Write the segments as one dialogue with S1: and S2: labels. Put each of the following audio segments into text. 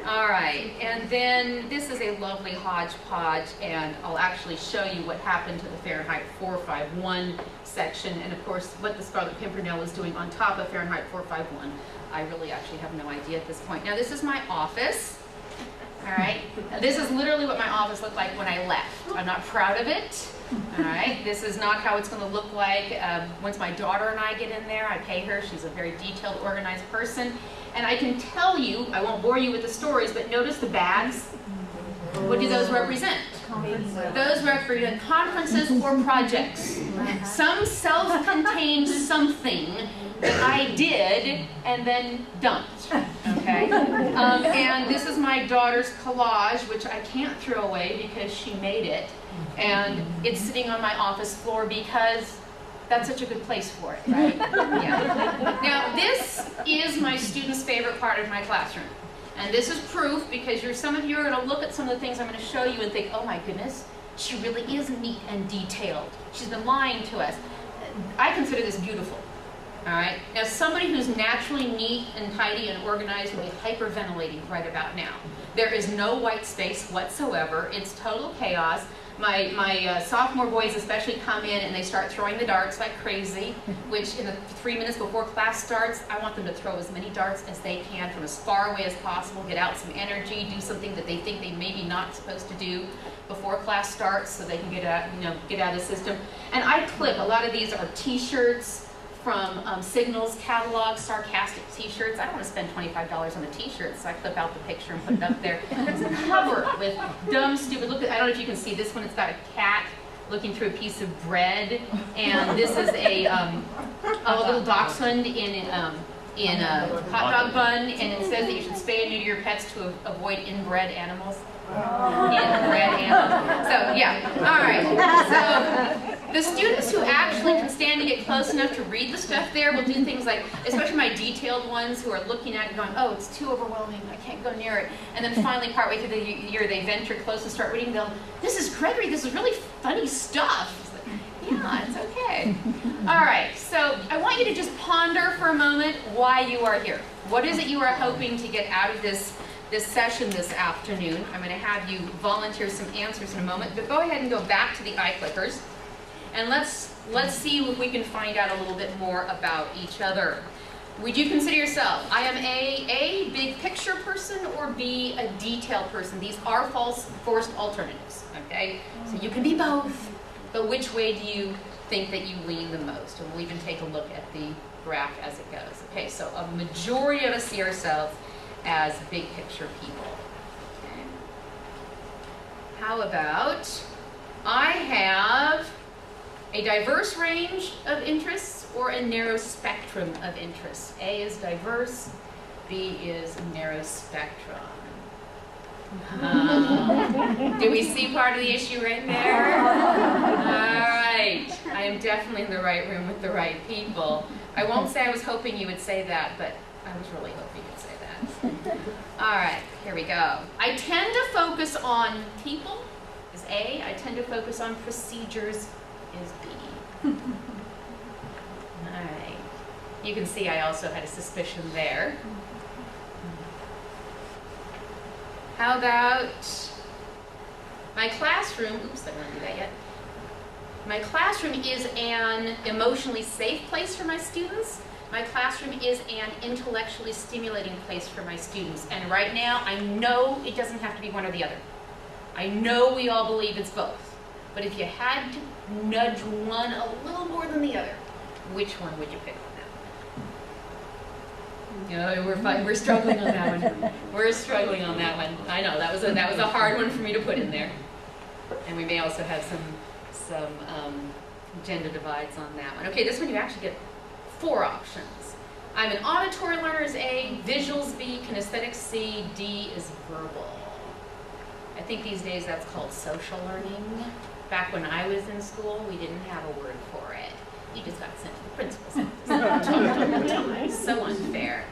S1: All right, and then this is a lovely hodgepodge, and I'll actually show you what happened to the Fahrenheit 451 section, and of course what the Scarlet Pimpernel is doing on top of Fahrenheit 451. I really actually have no idea at this point. Now this is my office. All right, this is literally what my office looked like when I left. I'm not proud of it. All right, this is not how it's going to look like once my daughter and I get in there. I pay her. She's a very detailed, organized person. And I can tell you, I won't bore you with the stories, but notice the bags. What do those represent? Those represent conferences or projects. Some self-contained something that I did and then dumped. Okay? And this is my daughter's collage, which I can't throw away because she made it. And it's sitting on my office floor because that's such a good place for it, right? Yeah. Now, this is my students' favorite part of my classroom. And this is proof because some of you are going to look at some of the things I'm going to show you and think, oh my goodness, she really is neat and detailed. She's been lying to us. I consider this beautiful. All right? Now, somebody who's naturally neat and tidy and organized will be hyperventilating right about now. There is no white space whatsoever. It's total chaos. My sophomore boys especially come in and they start throwing the darts like crazy, which in the 3 minutes before class starts, I want them to throw as many darts as they can from as far away as possible, get out some energy, do something that they think they may be not supposed to do before class starts so they can get out of the system. And I clip, a lot of these are t-shirts from Signal's catalog, sarcastic t-shirts. I don't want to spend $25 on a t-shirt, so I clip out the picture and put it up there. It's covered with dumb, stupid, look at, I don't know if you can see this one, it's got a cat looking through a piece of bread, and this is a little dachshund in a hot dog bun, and it says that you should spay and neuter your pets to avoid inbred animals. Inbred animals. So, yeah, all right. So, the students who actually can stand and get close enough to read the stuff there will do things like, especially my detailed ones who are looking at it going, oh, it's too overwhelming, I can't go near it. And then finally, partway through the year, they venture close and start reading, go, this is Gregory, this is really funny stuff. It's like, yeah, it's okay. All right, so I want you to just ponder for a moment why you are here. What is it you are hoping to get out of this session this afternoon? I'm going to have you volunteer some answers in a moment, but go ahead and go back to the eye clickers. And let's see if we can find out a little bit more about each other. Would you consider yourself, I am A, big picture person, or B, a detail person? These are forced alternatives, okay? So you can be both, but which way do you think that you lean the most? And we'll even take a look at the graph as it goes. Okay, so a majority of us see ourselves as big picture people. Okay. How about, I have a diverse range of interests or a narrow spectrum of interests. A is diverse, B is narrow spectrum. Do we see part of the issue right there? All right, I am definitely in the right room with the right people. I won't say I was hoping you would say that, but I was really hoping you'd say that. All right, here we go. I tend to focus on people, is A. I tend to focus on procedures, is B. All right. You can see I also had a suspicion there. How about my classroom? Oops, I didn't do that yet. My classroom is an emotionally safe place for my students. My classroom is an intellectually stimulating place for my students. And right now, I know it doesn't have to be one or the other. I know we all believe it's both. But if you had to nudge one a little more than the other, which one would you pick on that one? We're struggling on that one. We're struggling on that one. I know, that was a hard one for me to put in there. And we may also have some gender divides on that one. Okay, this one you actually get 4 options. I'm an auditory learner is A, visuals B, kinesthetics C, D is verbal. I think these days that's called social learning. Back when I was in school, we didn't have a word for it. You just got sent to the principal's office. So unfair.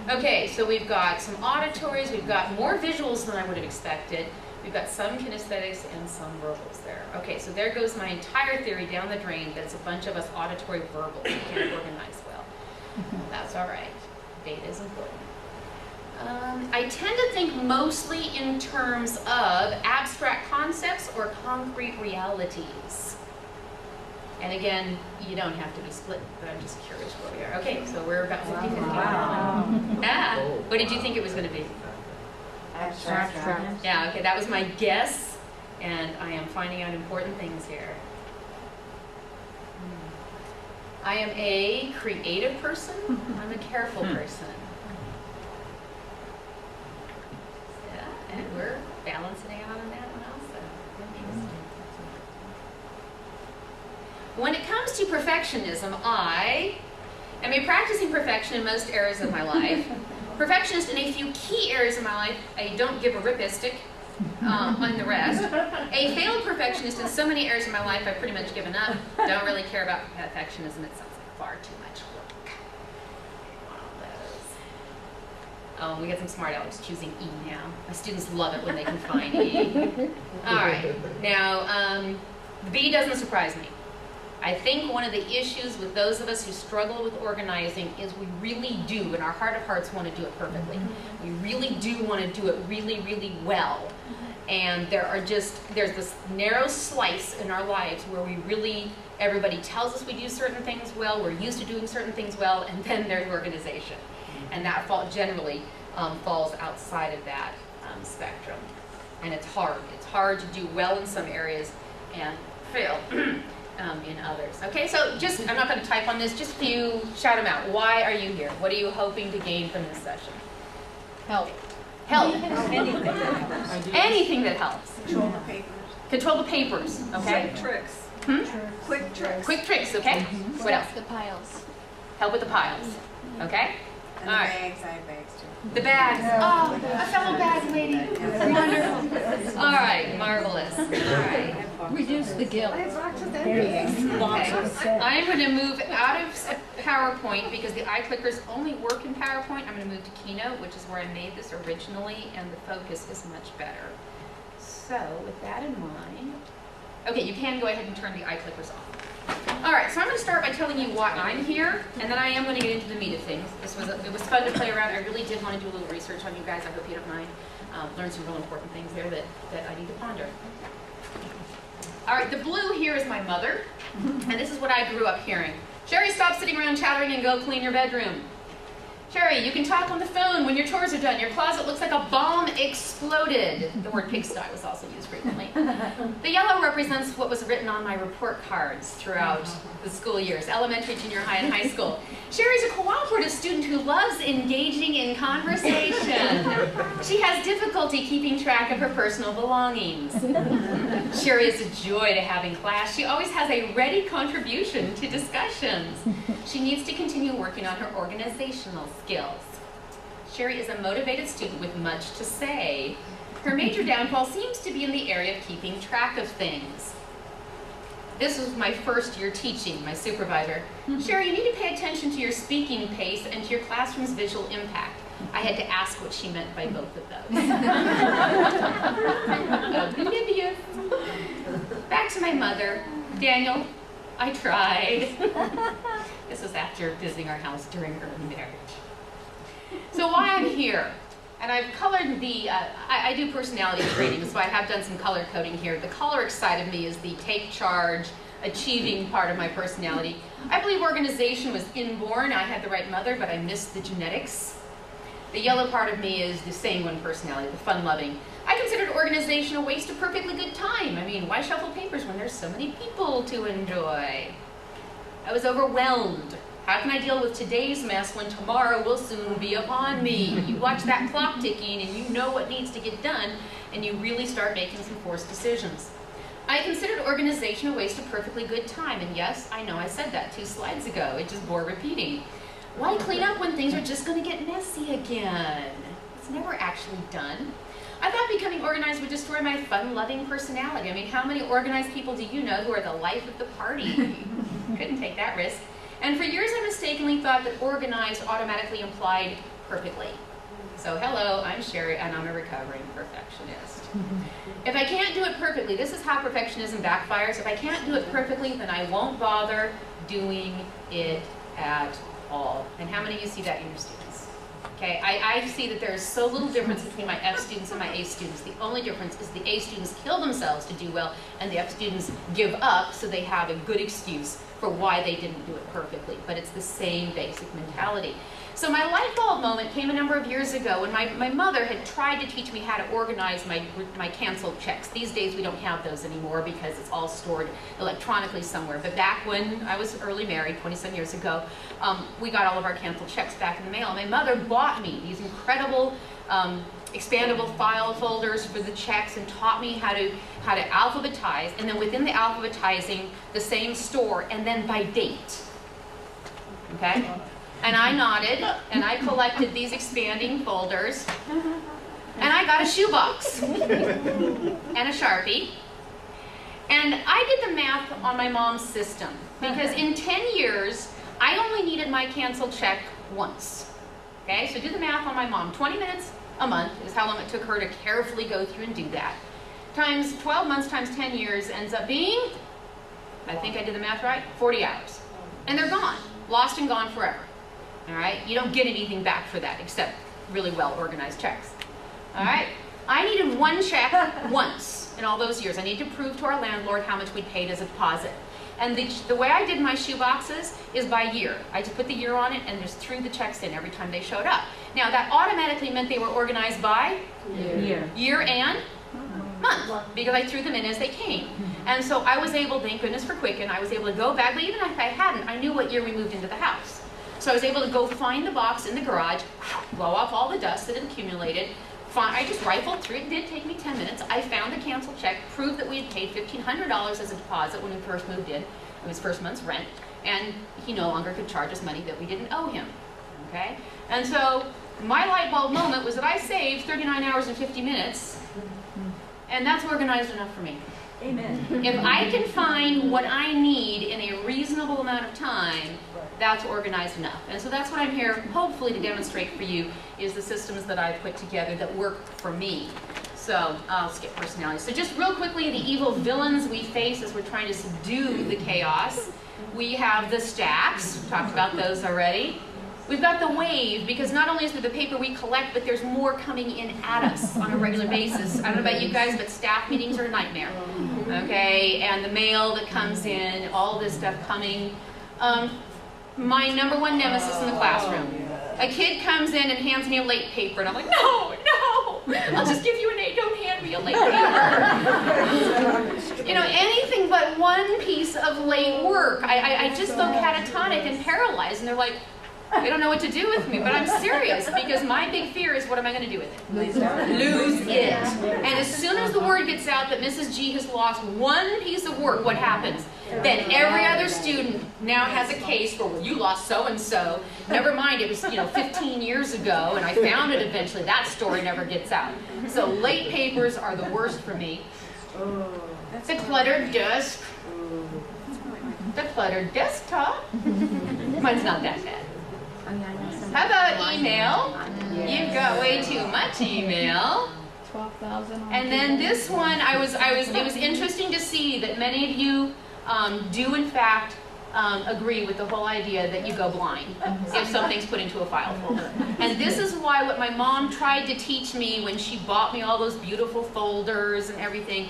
S1: Okay, so we've got some auditories, we've got more visuals than I would have expected. We've got some kinesthetics and some verbals there. Okay, so there goes my entire theory down the drain that it's a bunch of us auditory verbals who can't organize well. That's all right. Data is important. I tend to think mostly in terms of abstract concepts or concrete realities. And again, you don't have to be split, but I'm just curious where we are. Okay, so we're about 50-50.
S2: Wow.
S1: What did you think it was going to be?
S2: Abstract.
S1: Yeah, okay, that was my guess, and I am finding out important things here. I am a creative person. I'm a careful person. Yeah, and we're balancing out on that one also. Interesting. When it comes to perfectionism, I am a practicing perfection in most areas of my life. Perfectionist in a few key areas of my life. I don't give a rip-istic on the rest. A failed perfectionist in so many areas of my life I've pretty much given up. Don't really care about perfectionism. It sounds like far too much work. One of those. We got some smart Alex choosing E now. My students love it when they can find E. All right. Now, B doesn't surprise me. I think one of the issues with those of us who struggle with organizing is we really do, in our heart of hearts, want to do it perfectly. We really do want to do it really, really well. And there's this narrow slice in our lives where we really, everybody tells us we do certain things well, we're used to doing certain things well, and then there's organization. And that generally falls outside of that spectrum. And it's hard. It's hard to do well in some areas and fail in others. Okay, so I'm not going to type on this, just a few, shout them out. Why are you here? What are you hoping to gain from this session?
S2: Help.
S1: Help.
S2: Anything that helps.
S1: Anything that helps.
S3: Control the papers.
S1: Control the papers, okay?
S3: Quick tricks.
S1: Quick tricks. Quick tricks, okay? What else?
S2: The piles.
S1: Help with the piles, okay?
S3: And
S1: All
S3: the
S1: right.
S3: bags, I have bags too.
S1: The bags. Oh, a fellow bag lady. Wonderful. All right, marvelous. All right.
S2: Reduce the guilt.
S1: Okay. I'm going to move out of PowerPoint because the iClickers only work in PowerPoint. I'm going to move to Keynote, which is where I made this originally, and the focus is much better. So, with that in mind, okay, you can go ahead and turn the iClickers off. All right, so I'm going to start by telling you why I'm here, and then I am going to get into the meat of things. It was fun to play around. I really did want to do a little research on you guys. I hope you don't mind. Learn some real important things there that I need to ponder. All right, the blue here is my mother, and this is what I grew up hearing. Cheri, stop sitting around chattering and go clean your bedroom. Cheri, you can talk on the phone when your chores are done. Your closet looks like a bomb exploded. The word pigsty was also used frequently. The yellow represents what was written on my report cards throughout the school years, elementary, junior high, and high school. Cheri's a cooperative student who loves engaging in conversation. She has difficulty keeping track of her personal belongings. Cheri is a joy to have in class. She always has a ready contribution to discussions. She needs to continue working on her organizational skills. Cheri is a motivated student with much to say. Her major downfall seems to be in the area of keeping track of things. This was my first year teaching, my supervisor. Cheri, you need to pay attention to your speaking pace and to your classroom's visual impact. I had to ask what she meant by both of those. Oblivious. Back to my mother. Daniel, I tried. This was after visiting our house during early marriage. So why I'm here, and I've colored I do personality training, so I have done some color coding here. The choleric side of me is the take charge, achieving part of my personality. I believe organization was inborn. I had the right mother, but I missed the genetics. The yellow part of me is the sanguine personality, the fun-loving. I considered organization a waste of perfectly good time. I mean, why shuffle papers when there's so many people to enjoy? I was overwhelmed. How can I deal with today's mess when tomorrow will soon be upon me? You watch that clock ticking and you know what needs to get done, and you really start making some forced decisions. I considered organization a waste of perfectly good time, and yes, I know I said that 2 slides ago. It just bore repeating. Why clean up when things are just going to get messy again? It's never actually done. I thought becoming organized would destroy my fun-loving personality. I mean, how many organized people do you know who are the life of the party? Couldn't take that risk. And for years I mistakenly thought that organized automatically implied perfectly. So hello, I'm Cheri, and I'm a recovering perfectionist. If I can't do it perfectly, this is how perfectionism backfires. If I can't do it perfectly, then I won't bother doing it at all. And how many of you see that in your students? Okay, I see that there is so little difference between my F students and my A students. The only difference is the A students kill themselves to do well, and the F students give up so they have a good excuse for why they didn't do it perfectly. But it's the same basic mentality. So my light bulb moment came a number of years ago when my mother had tried to teach me how to organize my canceled checks. These days we don't have those anymore because it's all stored electronically somewhere. But back when I was early married, 27 years ago, we got all of our canceled checks back in the mail. My mother bought me these incredible expandable file folders for the checks and taught me how to alphabetize, and then within the alphabetizing, the same store, and then by date. Okay? And I nodded, and I collected these expanding folders, and I got a shoebox and a Sharpie. And I did the math on my mom's system, because in 10 years, I only needed my canceled check once. Okay, so do the math on my mom. 20 minutes a month is how long it took her to carefully go through and do that. Times 12 months times 10 years ends up being, I think I did the math right, 40 hours. And they're gone, lost and gone forever. All right, you don't get anything back for that except really well organized checks. All right, I needed one check once in all those years. I needed to prove to our landlord how much we'd paid as a deposit. And the way I did my shoe boxes is by year. I just put the year on it and just threw the checks in every time they showed up. Now that automatically meant they were organized by year and month, because I threw them in as they came. And so I was able, thank goodness for Quicken, I was able to go back, but even if I hadn't, I knew what year we moved into the house. So I was able to go find the box in the garage, blow off all the dust that had accumulated. I just rifled through it. It did take me 10 minutes. I found the canceled check, proved that we had paid $1,500 as a deposit when we first moved in. It was first month's rent, and he no longer could charge us money that we didn't owe him. Okay? And so my light bulb moment was that I saved 39 hours and 50 minutes, and that's organized enough for me.
S3: Amen.
S1: If I can find what I need in a reasonable amount of time, that's organized enough. And so that's what I'm here hopefully to demonstrate for you, is the systems that I've put together that work for me. So I'll skip personality. So just real quickly, the evil villains we face as we're trying to subdue the chaos. We have the stacks, talked about those already. We've got the wave, because not only is there the paper we collect, but there's more coming in at us on a regular basis. I don't know about you guys, but staff meetings are a nightmare. Okay, and the mail that comes in, all this stuff coming. My number one nemesis in the classroom. A kid comes in and hands me a late paper, and I'm like, no, I'll just give you an A, don't hand me a late paper. You know, anything but one piece of late work. I just go catatonic and paralyzed, and they're like, they don't know what to do with me, but I'm serious, because my big fear is, what am I going to do with it? Lose it. And as soon as the word gets out that Mrs. G has lost one piece of work, what happens? Then every other student now has a case for, well, you lost so-and-so. Never mind, it was 15 years ago, and I found it eventually. That story never gets out. So late papers are the worst for me. The cluttered desk. The cluttered desktop. Mine's not that bad. How about email? You've got way too much email.
S2: 12,000.
S1: And then this one, it was interesting to see that many of you do in fact agree with the whole idea that you go blind if something's put into a file folder. And this is why what my mom tried to teach me when she bought me all those beautiful folders and everything,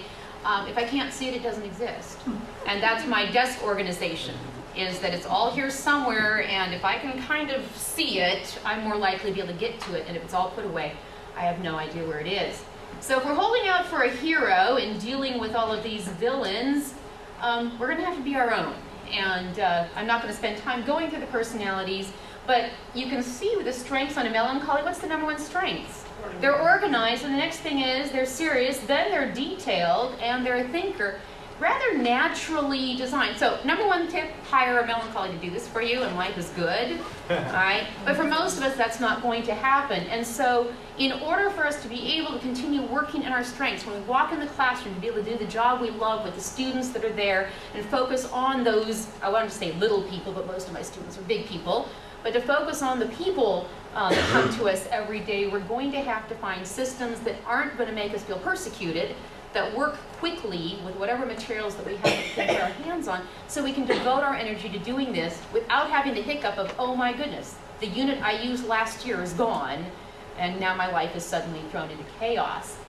S1: if I can't see it, it doesn't exist. And that's my desk organization, is that it's all here somewhere, and if I can kind of see it, I'm more likely to be able to get to it, and if it's all put away, I have no idea where it is. So if we're holding out for a hero in dealing with all of these villains, we're going to have to be our own. And I'm not going to spend time going through the personalities, but you can see with the strengths on a melancholy, what's the number one strength? They're organized, and the next thing is they're serious, then they're detailed, and they're a thinker. Rather naturally designed. So number one tip, hire a melancholy to do this for you, and life is good. All right? But for most of us, that's not going to happen. And so in order for us to be able to continue working in our strengths, when we walk in the classroom, to be able to do the job we love with the students that are there, and focus on those, I want to say little people, but most of my students are big people, but to focus on the people that come to us every day, we're going to have to find systems that aren't going to make us feel persecuted, that work quickly with whatever materials that we have to get our hands on, so we can devote our energy to doing this without having the hiccup of, oh my goodness, the unit I used last year is gone, and now my life is suddenly thrown into chaos.